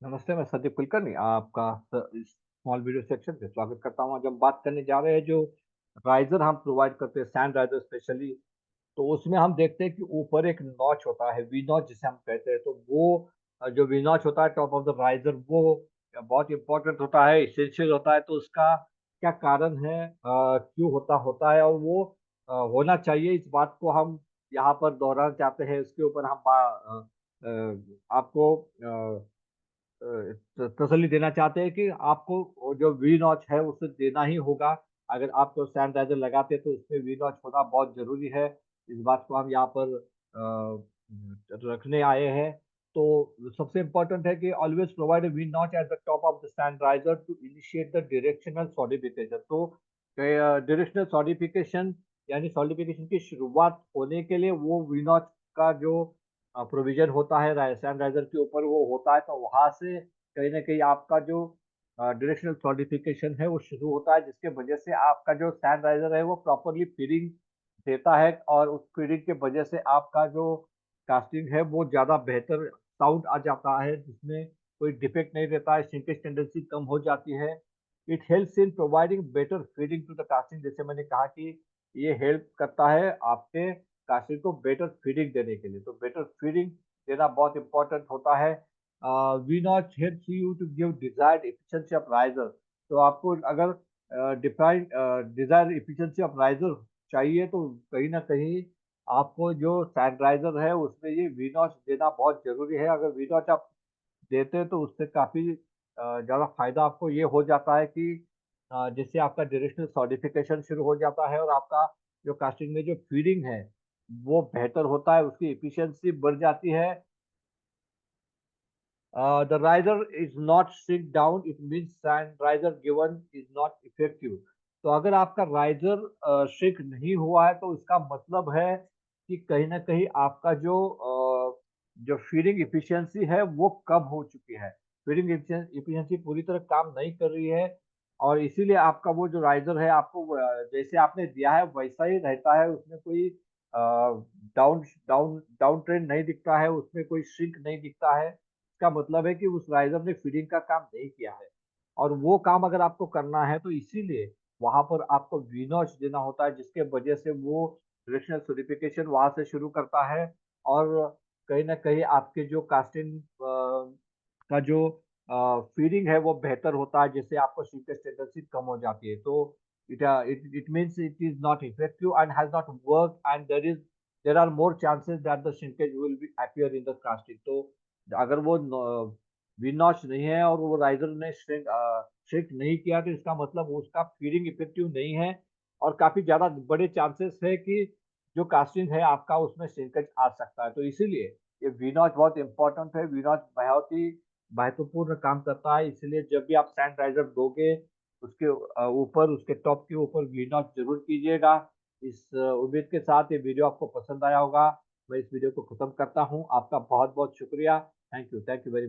नमस्ते, मैं संदीप कुलकर्णी आपका इस स्मॉल वीडियो सेक्शन पे स्वागत करता हूँ। आज हम बात करने जा रहे हैं जो राइज़र हम प्रोवाइड करते हैं, सैंड राइज़र स्पेशली, तो उसमें हम देखते हैं कि ऊपर एक नॉच होता है, वी नॉच जिसे हम कहते हैं। तो वो जो वी नॉच होता है टॉप ऑफ द राइज़र, वो बहुत इम्पोर्टेंट होता है, एसेंशियल होता है। तो उसका क्या कारण है, क्यों होता होता है और वो होना चाहिए, इस बात को हम यहाँ पर दोहराना चाहते हैं। इसके ऊपर हम आपको अ, तसल्ली देना चाहते हैं कि आपको वो जो वी नॉच है उसे देना ही होगा। अगर आप तो सैनिटाइज़र लगाते हैं तो उसमें वी नॉच होना बहुत ज़रूरी है। इस बात को हम यहाँ पर रखने आए हैं। तो सबसे इम्पोर्टेंट है कि always provide a V notch at the top of the sanitizer to initiate the directional solidification. तो डायरेक्शनल सॉलिडिफिकेशन यानी सॉलिडिफिकेशन की शुरुआत होने के लिए वो वी नॉच का जो प्रोविज़न होता है सैनिटाइज़र के ऊपर वो होता है, तो वहाँ से कहीं न कहीं आपका जो डायरेक्शनल सॉलिडिफिकेशन है वो शुरू होता है, जिसके वजह से आपका जो सैनिटाइज़र है वो प्रॉपर्ली फीडिंग देता है और उस फीडिंग के वजह से आपका जो कास्टिंग है वो ज़्यादा बेहतर साउंड आ जाता है, जिसमें कोई डिफेक्ट नहीं रहता है, श्रिंकेज टेंडेंसी कम हो जाती है। It helps in providing better feeding to the casting, जैसे मैंने कहा कि ये हेल्प करता है आपके कास्टिंग को बेटर फीडिंग देने के लिए। तो बेटर फीडिंग देना बहुत इम्पोर्टेंट होता है। V notch helps you to give desired efficiency of riser. तो आपको अगर डिज़ायर्ड एफिशिएंसी ऑफ राइज़र चाहिए तो कहीं न कहीं आपको जो सैनिटाइज़र है उसमें ये वी-नॉच देना बहुत ज़रूरी है। अगर वी-नॉच आप देते हैं तो उससे काफ़ी ज़्यादा फ़ायदा आपको ये हो जाता है कि जिससे आपका डायरेक्शनल सॉलिडिफिकेशन शुरू हो जाता है और आपका जो कास्टिंग में जो फीडिंग है, वो बेहतर होता है, उसकी एफिशिएंसी बढ़ जाती है। The riser is not shrink down, it means sand riser given is not effective. तो अगर आपका राइजर श्रिंक नहीं हुआ है तो इसका मतलब है कि कहीं न कहीं आपका जो फीडिंग एफिशिएंसी है वो कम हो चुकी है। फीडिंग एफिशिएंसी पूरी तरह काम नहीं कर रही है और इसीलिए आपका वो जो राइजर है आपको जैसे आपने दिया है वैसा ही रहता है, उसमें कोई डाउन डाउन डाउन ट्रेंड नहीं दिखता है, उसमें कोई श्रिंक नहीं दिखता है। इसका मतलब है कि उस राइज़र ने फीडिंग का काम नहीं किया है और वो काम अगर आपको करना है तो इसीलिए वहाँ पर आपको वी-नॉच देना होता है, जिसके वजह से वो डायरेक्शनल सॉलिडिफिकेशन वहाँ से शुरू करता है और कहीं न कहीं आपके जो कास्टिंग का जो फीडिंग है वो बेहतर होता है, जिससे आपको श्रिंकेज टेंडेंसी कम हो जाती है। तो it means it is not effective and has not worked and there are more chances that the shrinkage will be appear in the casting. तो अगर वो विन नॉच नहीं है और वो राइज़र ने श्रिंक नहीं किया तो इसका मतलब उसका फीडिंग इफेक्टिव नहीं है और काफ़ी ज़्यादा बड़े चांसेस है कि जो कास्टिंग है आपका उसमें श्रिंकेज आ सकता है। तो इसीलिए ये वी नॉच बहुत इम्पोर्टेंट है, वी नॉच बहुत ही महत्वपूर्ण काम करता है, इसलिए जब भी आप सैनिटाइज़र दोगे उसके ऊपर उसके टॉप के ऊपर वी नॉच ज़रूर कीजिएगा। इस उम्मीद के साथ ये वीडियो आपको पसंद आया होगा। मैं इस वीडियो को खत्म करता हूँ। आपका बहुत-बहुत शुक्रिया। Thank you very much.